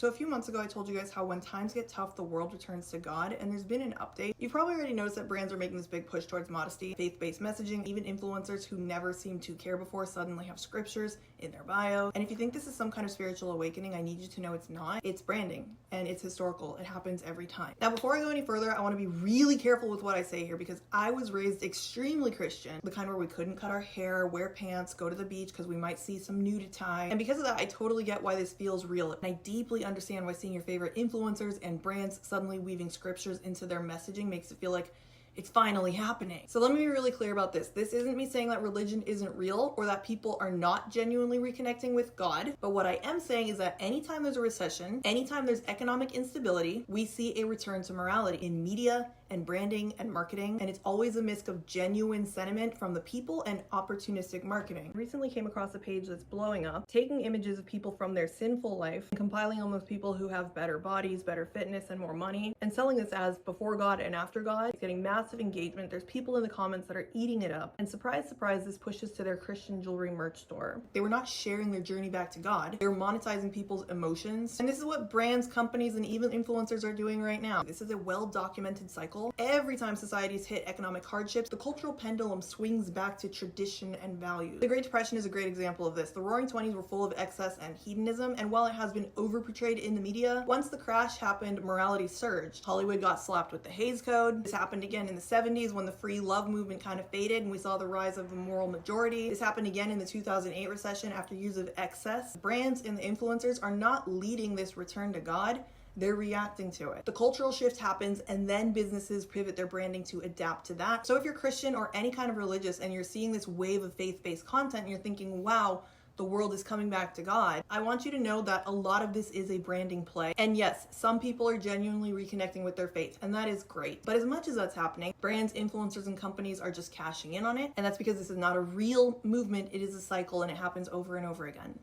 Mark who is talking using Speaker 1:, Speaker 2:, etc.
Speaker 1: So a few months ago, I told you guys how when times get tough, the world returns to God, and there's been an update. You've probably already noticed that brands are making this big push towards modesty, faith-based messaging. Even influencers who never seemed to care before suddenly have scriptures in their bio. And if you think this is some kind of spiritual awakening, I need you to know it's not. It's branding, and it's historical. It happens every time. Now, before I go any further, I want to be really careful with what I say here because I was raised extremely Christian, the kind where we couldn't cut our hair, wear pants, go to the beach because we might see some nudity. And because of that, I totally get why this feels real. And I deeply understand why seeing your favorite influencers and brands suddenly weaving scriptures into their messaging makes it feel like it's finally happening. So let me be really clear about this. This isn't me saying that religion isn't real or that people are not genuinely reconnecting with God. But what I am saying is that anytime there's a recession, anytime there's economic instability, we see a return to morality in media and branding and marketing. And it's always a mix of genuine sentiment from the people and opportunistic marketing. I recently came across a page that's blowing up, taking images of people from their sinful life and compiling on those people who have better bodies, better fitness, and more money, and selling this as before God and after God. It's getting massive engagement. There's people in the comments that are eating it up. And surprise, surprise, this pushes to their Christian jewelry merch store. They were not sharing their journey back to God. They were monetizing people's emotions. And this is what brands, companies, and even influencers are doing right now. This is a well-documented cycle. Every time societies hit economic hardships, the cultural pendulum swings back to tradition and values. The Great Depression is a great example of this. The Roaring Twenties were full of excess and hedonism, and while it has been over-portrayed in the media, once the crash happened, morality surged. Hollywood got slapped with the Hays Code. This happened again in the 70s when the free love movement kind of faded and we saw the rise of the moral majority. This happened again in the 2008 recession after years of excess. Brands and the influencers are not leading this return to God. They're reacting to it. The cultural shift happens and then businesses pivot their branding to adapt to that. So if you're Christian or any kind of religious and you're seeing this wave of faith-based content and you're thinking, wow, the world is coming back to God, I want you to know that a lot of this is a branding play. And yes, some people are genuinely reconnecting with their faith, and that is great. But as much as that's happening, brands, influencers, and companies are just cashing in on it. And that's because this is not a real movement. It is a cycle and it happens over and over again.